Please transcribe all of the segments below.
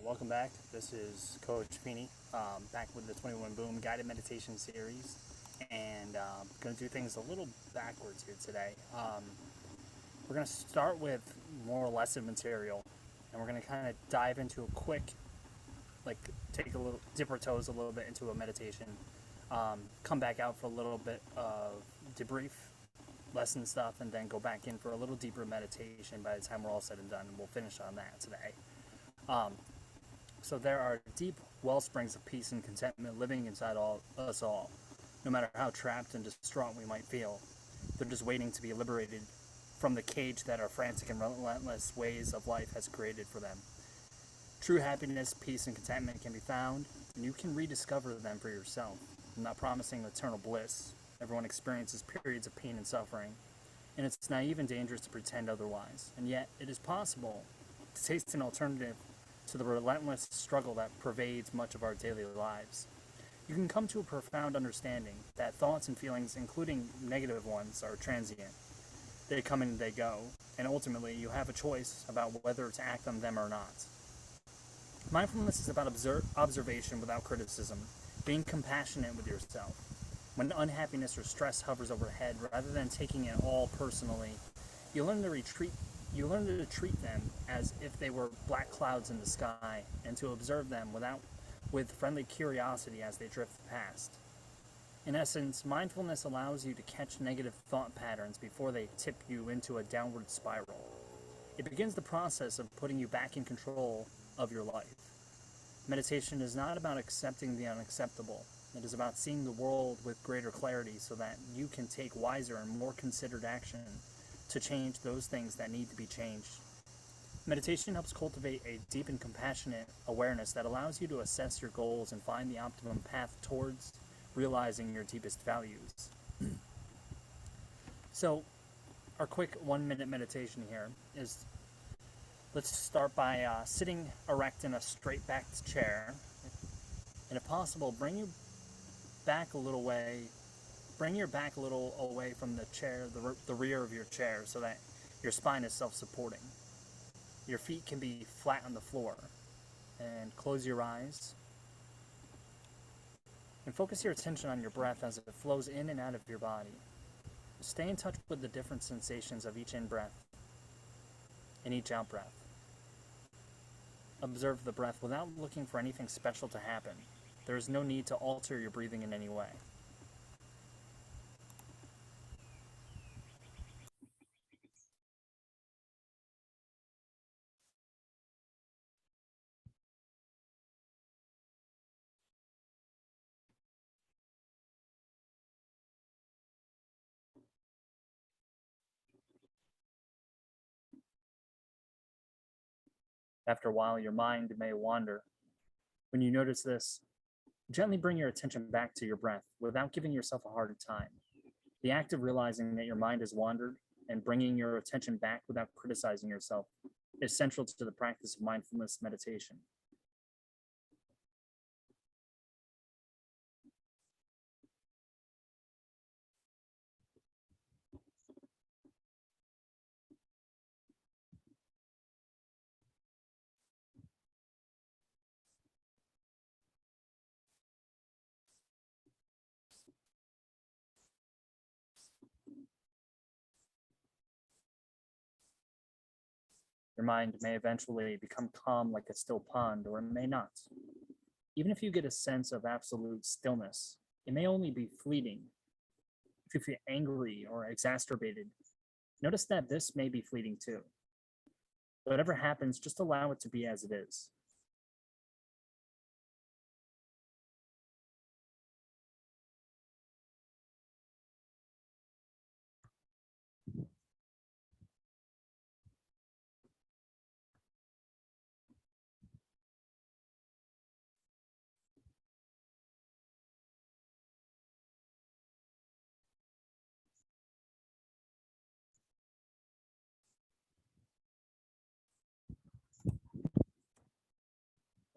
Welcome back. This is Coach Feeney, back with the 21 Boom Guided Meditation Series, and going to do things a little backwards here today. We're going to start with more lesson material, and we're going to kind of dive into a quick, like, take a little, dip our toes a little bit into a meditation, come back out for a little bit of debrief, lesson stuff, and then go back in for a little deeper meditation by the time we're all said and done, and we'll finish on that today. So there are deep well springs of peace and contentment living inside us all, no matter how trapped and distraught we might feel. They're just waiting to be liberated from the cage that our frantic and relentless ways of life has created for them. True happiness, peace, and contentment can be found, and you can rediscover them for yourself. I'm not promising eternal bliss. Everyone experiences periods of pain and suffering, and it's naive and dangerous to pretend otherwise. And yet, it is possible to taste an alternative to the relentless struggle that pervades much of our daily lives. You can come to a profound understanding that thoughts and feelings, including negative ones, are transient. They come and they go, and ultimately you have a choice about whether to act on them or not. Mindfulness is about observation without criticism, being compassionate with yourself. When unhappiness or stress hovers overhead, rather than taking it all personally, you learn to treat them as if they were black clouds in the sky, and to observe them with friendly curiosity as they drift past. In essence, mindfulness allows you to catch negative thought patterns before they tip you into a downward spiral. It begins the process of putting you back in control of your life. Meditation is not about accepting the unacceptable. It is about seeing the world with greater clarity so that you can take wiser and more considered action to change those things that need to be changed. Meditation helps cultivate a deep and compassionate awareness that allows you to assess your goals and find the optimum path towards realizing your deepest values. So, our quick 1-minute meditation here is, let's start by sitting erect in a straight-backed chair. And if possible, bring your back a little away from the chair, the rear of your chair, so that your spine is self-supporting. Your feet can be flat on the floor. And close your eyes. And focus your attention on your breath as it flows in and out of your body. Stay in touch with the different sensations of each in-breath and each out-breath. Observe the breath without looking for anything special to happen. There is no need to alter your breathing in any way. After a while, your mind may wander. When you notice this, gently bring your attention back to your breath without giving yourself a hard time. The act of realizing that your mind has wandered and bringing your attention back without criticizing yourself is central to the practice of mindfulness meditation. Your mind may eventually become calm like a still pond, or it may not. Even if you get a sense of absolute stillness, it may only be fleeting. If you feel angry or exacerbated, notice that this may be fleeting too. Whatever happens, just allow it to be as it is.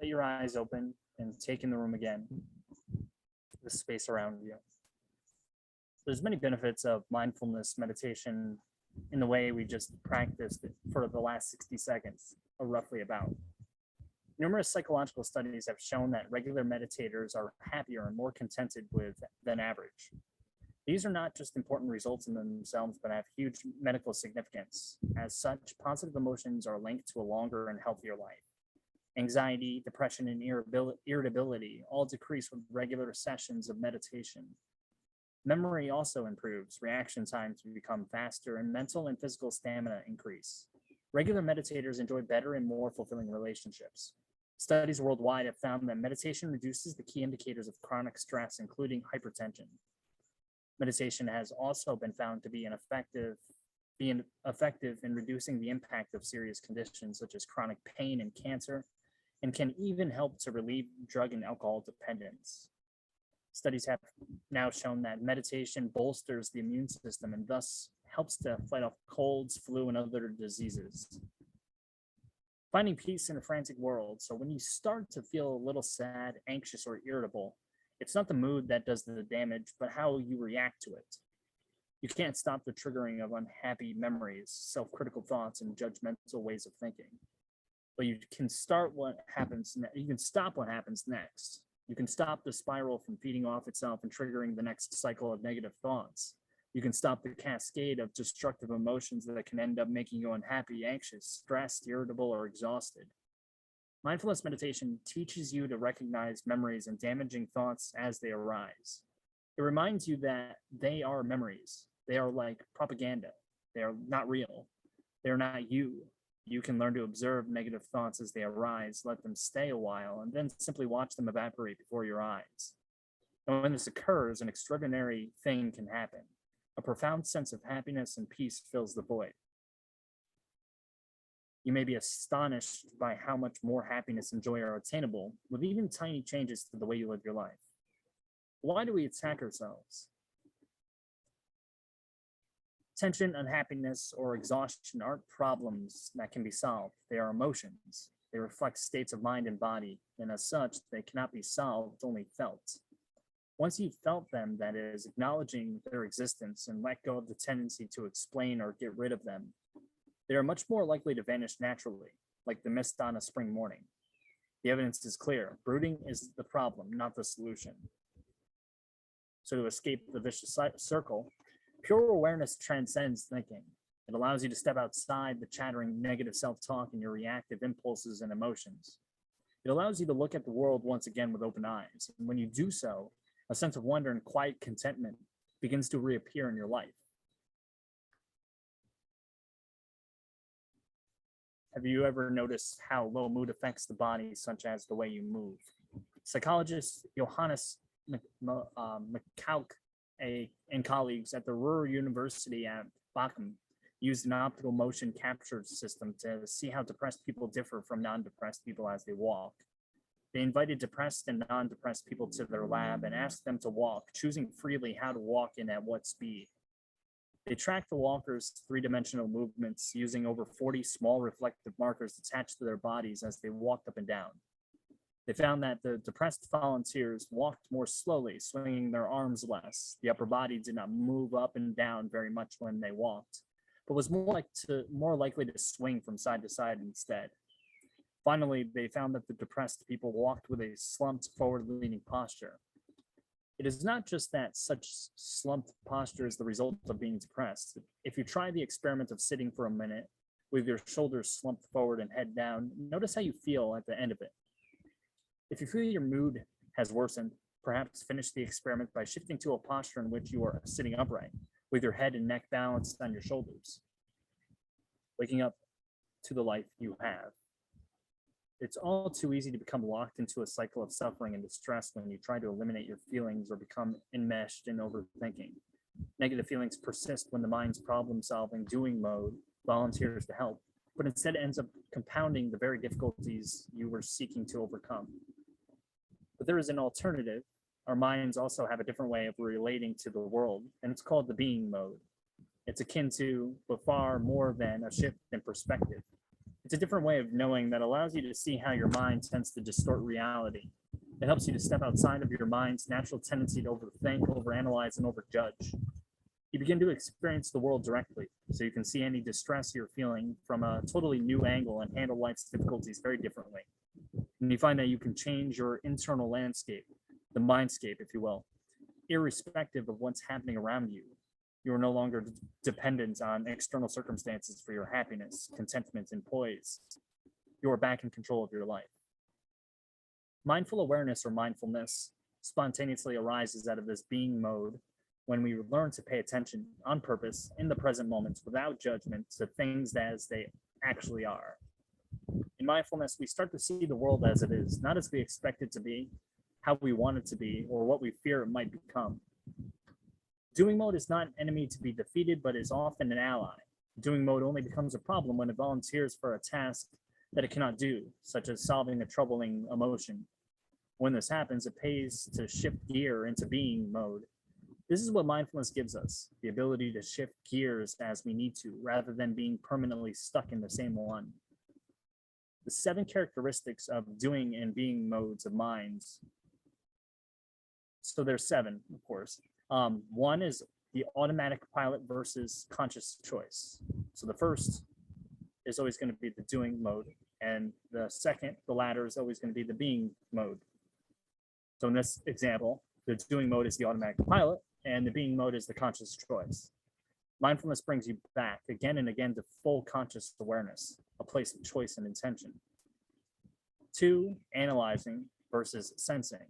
Let your eyes open and take in the room again, the space around you. There's many benefits of mindfulness meditation in the way we just practiced it for the last 60 seconds, or roughly about. Numerous psychological studies have shown that regular meditators are happier and more contented with than average. These are not just important results in themselves, but have huge medical significance. As such, positive emotions are linked to a longer and healthier life. Anxiety, depression, and irritability all decrease with regular sessions of meditation. Memory also improves, reaction times become faster, and mental and physical stamina increase. Regular meditators enjoy better and more fulfilling relationships. Studies worldwide have found that meditation reduces the key indicators of chronic stress, including hypertension. Meditation has also been found to be effective in reducing the impact of serious conditions such as chronic pain and cancer, and can even help to relieve drug and alcohol dependence. Studies have now shown that meditation bolsters the immune system and thus helps to fight off colds, flu, and other diseases. Finding peace in a frantic world. So when you start to feel a little sad, anxious, or irritable, it's not the mood that does the damage, but how you react to it. You can't stop the triggering of unhappy memories, self-critical thoughts, and judgmental ways of thinking. But you can stop what happens next. You can stop the spiral from feeding off itself and triggering the next cycle of negative thoughts. You can stop the cascade of destructive emotions that can end up making you unhappy, anxious, stressed, irritable, or exhausted. Mindfulness meditation teaches you to recognize memories and damaging thoughts as they arise. It reminds you that they are memories. They are like propaganda. They are not real. They are not you. You can learn to observe negative thoughts as they arise, let them stay a while, and then simply watch them evaporate before your eyes. And when this occurs, an extraordinary thing can happen. A profound sense of happiness and peace fills the void. You may be astonished by how much more happiness and joy are attainable with even tiny changes to the way you live your life. Why do we attack ourselves? Tension, unhappiness, or exhaustion aren't problems that can be solved. They are emotions. They reflect states of mind and body, and as such, they cannot be solved, only felt. Once you've felt them, that is, acknowledging their existence and let go of the tendency to explain or get rid of them, they are much more likely to vanish naturally, like the mist on a spring morning. The evidence is clear. Brooding is the problem, not the solution. So to escape the vicious circle, pure awareness transcends thinking. It allows you to step outside the chattering negative self-talk and your reactive impulses and emotions. It allows you to look at the world once again with open eyes. And when you do so, a sense of wonder and quiet contentment begins to reappear in your life. Have you ever noticed how low mood affects the body, such as the way you move? Psychologist Johannes McCalc and colleagues at the Ruhr University at Bochum used an optical motion capture system to see how depressed people differ from non-depressed people as they walk. They invited depressed and non-depressed people to their lab and asked them to walk, choosing freely how to walk and at what speed. They tracked the walkers' three-dimensional movements using over 40 small reflective markers attached to their bodies as they walked up and down. They found that the depressed volunteers walked more slowly, swinging their arms less. The upper body did not move up and down very much when they walked, but was more likely to swing from side to side instead. Finally, they found that the depressed people walked with a slumped forward-leaning posture. It is not just that such slumped posture is the result of being depressed. If you try the experiment of sitting for a minute with your shoulders slumped forward and head down, notice how you feel at the end of it. If you feel your mood has worsened, perhaps finish the experiment by shifting to a posture in which you are sitting upright, with your head and neck balanced on your shoulders, waking up to the life you have. It's all too easy to become locked into a cycle of suffering and distress when you try to eliminate your feelings or become enmeshed in overthinking. Negative feelings persist when the mind's problem-solving doing mode volunteers to help, but instead ends up compounding the very difficulties you were seeking to overcome. But there is an alternative. Our minds also have a different way of relating to the world, and it's called the being mode. It's akin to, but far more than, a shift in perspective. It's a different way of knowing that allows you to see how your mind tends to distort reality. It helps you to step outside of your mind's natural tendency to overthink, overanalyze, and overjudge. You begin to experience the world directly, so you can see any distress you're feeling from a totally new angle and handle life's difficulties very differently. And you find that you can change your internal landscape, the mindscape, if you will, irrespective of what's happening around you. You are no longer dependent on external circumstances for your happiness, contentment, and poise. You are back in control of your life. Mindful awareness or mindfulness spontaneously arises out of this being mode when we learn to pay attention on purpose in the present moment without judgment to things as they actually are. In mindfulness, we start to see the world as it is, not as we expect it to be, how we want it to be, or what we fear it might become. Doing mode is not an enemy to be defeated, but is often an ally. Doing mode only becomes a problem when it volunteers for a task that it cannot do, such as solving a troubling emotion. When this happens, it pays to shift gear into being mode. This is what mindfulness gives us, the ability to shift gears as we need to, rather than being permanently stuck in the same one. The 7 characteristics of doing and being modes of minds. So there's 7, of course. One is the automatic pilot versus conscious choice. So the first is always going to be the doing mode, and the second, the latter, is always going to be the being mode. So in this example, the doing mode is the automatic pilot, and the being mode is the conscious choice. Mindfulness brings you back again and again to full conscious awareness, a place of choice and intention. 2, analyzing versus sensing.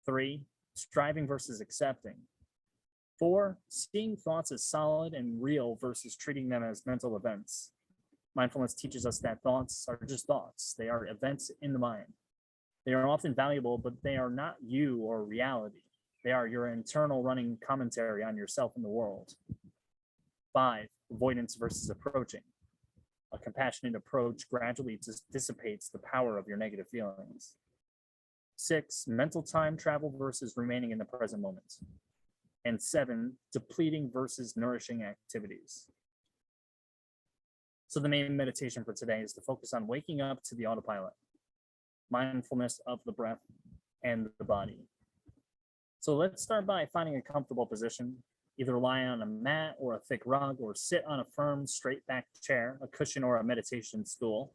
3, striving versus accepting. 4, seeing thoughts as solid and real versus treating them as mental events. Mindfulness teaches us that thoughts are just thoughts. They are events in the mind. They are often valuable, but they are not you or reality. They are your internal running commentary on yourself and the world. 5, avoidance versus approaching. A compassionate approach gradually dissipates the power of your negative feelings. 6, mental time travel versus remaining in the present moment. And 7, depleting versus nourishing activities. So the main meditation for today is to focus on waking up to the autopilot, mindfulness of the breath and the body. So let's start by finding a comfortable position. Either lie on a mat or a thick rug, or sit on a firm, straight-backed chair, a cushion, or a meditation stool.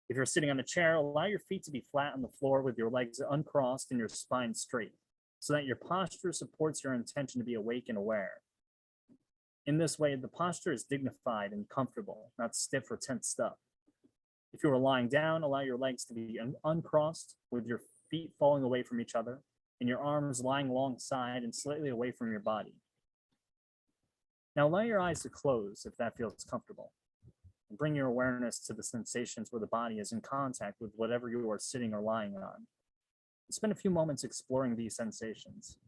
If you're sitting on a chair, allow your feet to be flat on the floor with your legs uncrossed and your spine straight, so that your posture supports your intention to be awake and aware. In this way, the posture is dignified and comfortable, not stiff or tensed up. If you are lying down, allow your legs to be uncrossed with your feet falling away from each other and your arms lying alongside and slightly away from your body. Now allow your eyes to close if that feels comfortable. And bring your awareness to the sensations where the body is in contact with whatever you are sitting or lying on. And spend a few moments exploring these sensations.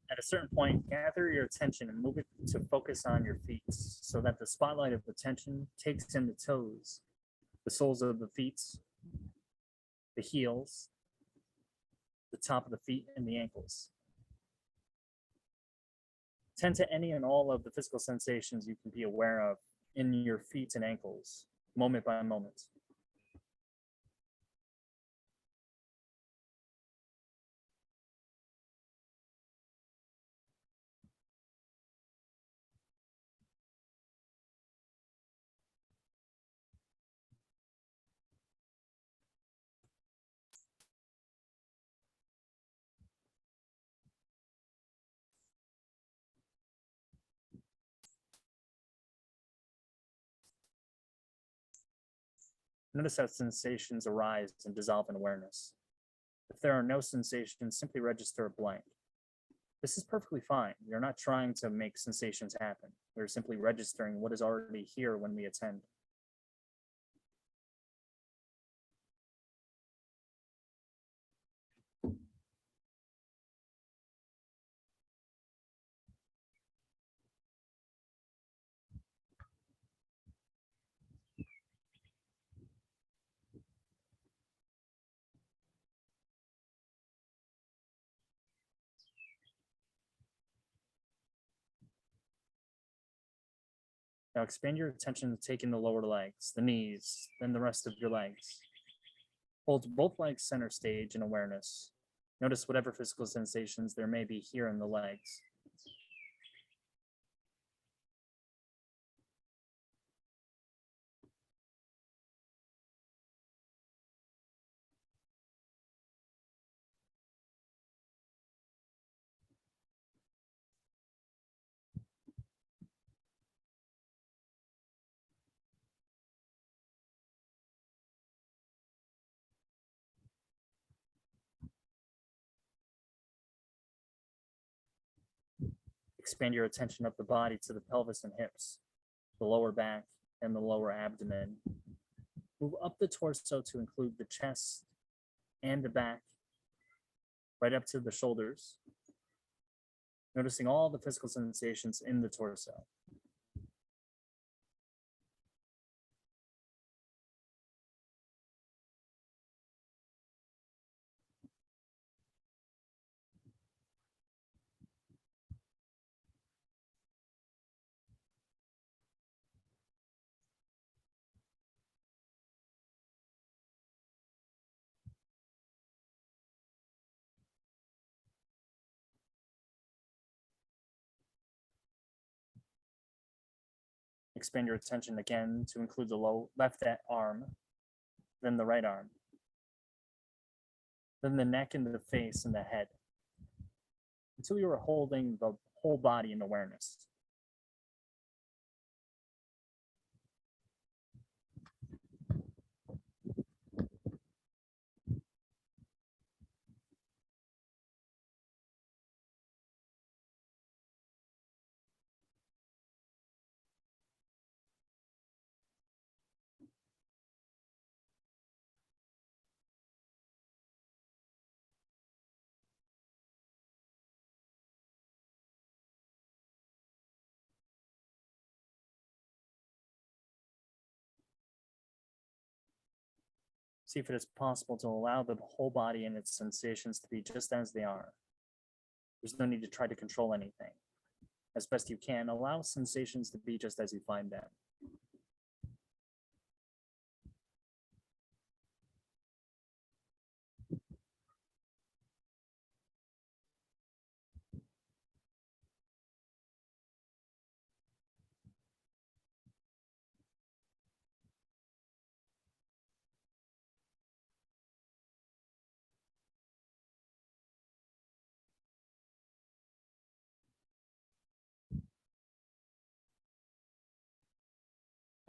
At a certain point, gather your attention and move it to focus on your feet so that the spotlight of attention takes in the toes, the soles of the feet, the heels, the top of the feet, and the ankles. Tend to any and all of the physical sensations you can be aware of in your feet and ankles, moment by moment. Notice how sensations arise and dissolve in awareness. If there are no sensations, simply register a blank. This is perfectly fine. You're not trying to make sensations happen. We're simply registering what is already here when we attend. Now expand your attention to taking the lower legs, the knees, then the rest of your legs. Hold both legs center stage in awareness. Notice whatever physical sensations there may be here in the legs. Expand your attention up the body to the pelvis and hips, the lower back, and the lower abdomen. Move up the torso to include the chest and the back, right up to the shoulders, noticing all the physical sensations in the torso. Expand your attention again to include the left arm, then the right arm, then the neck and the face and the head, until you are holding the whole body in awareness. See if it is possible to allow the whole body and its sensations to be just as they are. There's no need to try to control anything. As best you can, allow sensations to be just as you find them.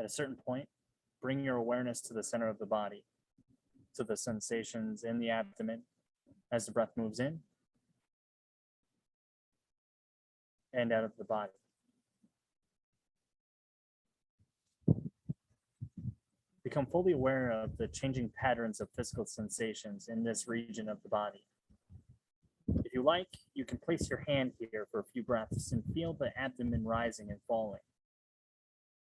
At a certain point, bring your awareness to the center of the body, to the sensations in the abdomen as the breath moves in and out of the body. Become fully aware of the changing patterns of physical sensations in this region of the body. If you like, you can place your hand here for a few breaths and feel the abdomen rising and falling.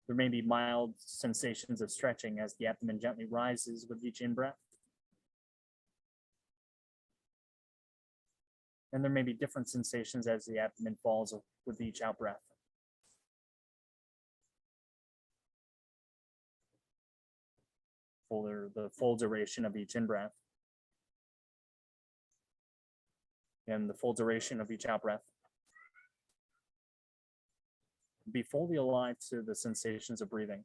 There may be mild sensations of stretching as the abdomen gently rises with each in-breath. And there may be different sensations as the abdomen falls with each out-breath. For the full duration of each in-breath and the full duration of each out-breath. Be fully alive to the sensations of breathing.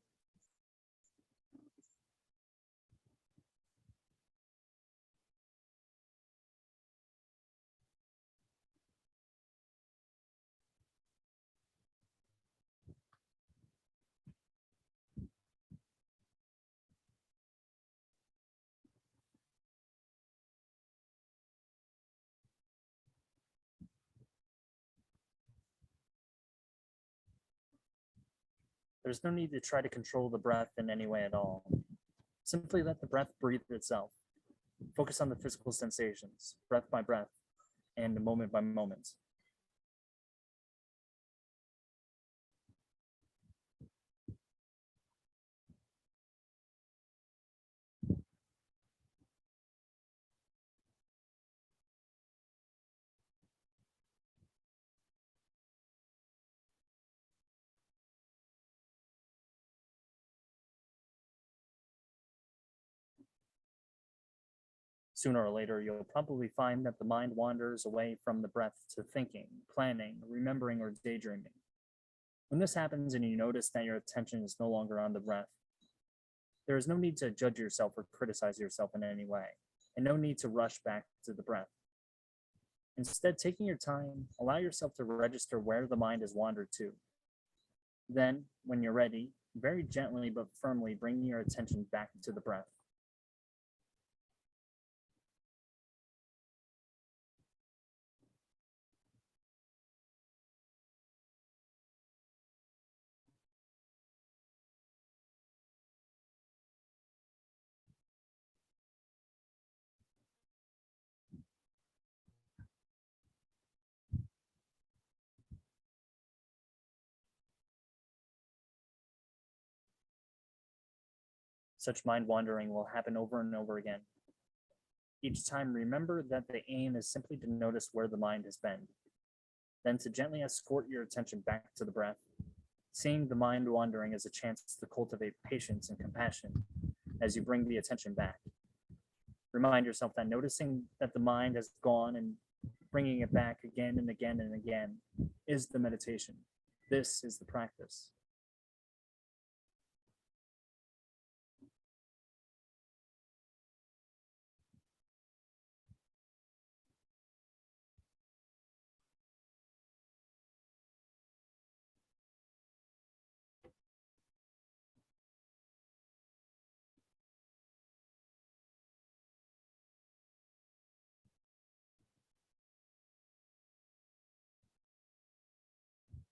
There's no need to try to control the breath in any way at all. Simply let the breath breathe itself. Focus on the physical sensations, breath by breath, and moment by moment. Sooner or later, you'll probably find that the mind wanders away from the breath to thinking, planning, remembering, or daydreaming. When this happens and you notice that your attention is no longer on the breath, there is no need to judge yourself or criticize yourself in any way, and no need to rush back to the breath. Instead, taking your time, allow yourself to register where the mind has wandered to. Then, when you're ready, very gently but firmly bring your attention back to the breath. Such mind wandering will happen over and over again. Each time, remember that the aim is simply to notice where the mind has been, then to gently escort your attention back to the breath, seeing the mind wandering as a chance to cultivate patience and compassion as you bring the attention back. Remind yourself that noticing that the mind has gone and bringing it back again and again and again is the meditation. This is the practice.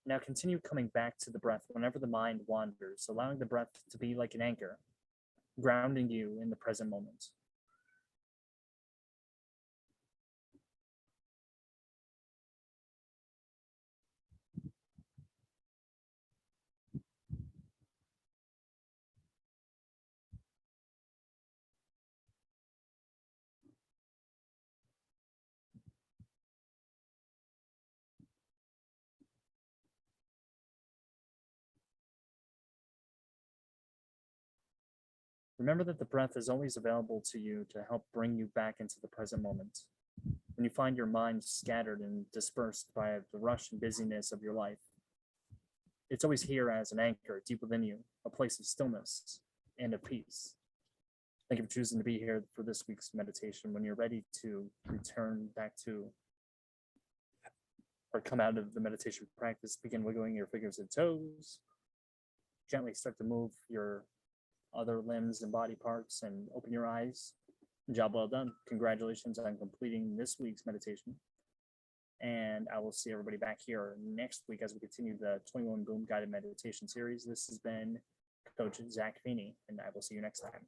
Now continue coming back to the breath whenever the mind wanders, allowing the breath to be like an anchor, grounding you in the present moment. Remember that the breath is always available to you to help bring you back into the present moment. When you find your mind scattered and dispersed by the rush and busyness of your life, it's always here as an anchor deep within you, a place of stillness and of peace. Thank you for choosing to be here for this week's meditation. When you're ready to return back to or come out of the meditation practice, begin wiggling your fingers and toes. Gently start to move your other limbs and body parts and open your eyes. Job well done. Congratulations on completing this week's meditation. And I will see everybody back here next week as we continue the 21 Boom Guided Meditation series. This has been Coach Zach Feeney, and I will see you next time.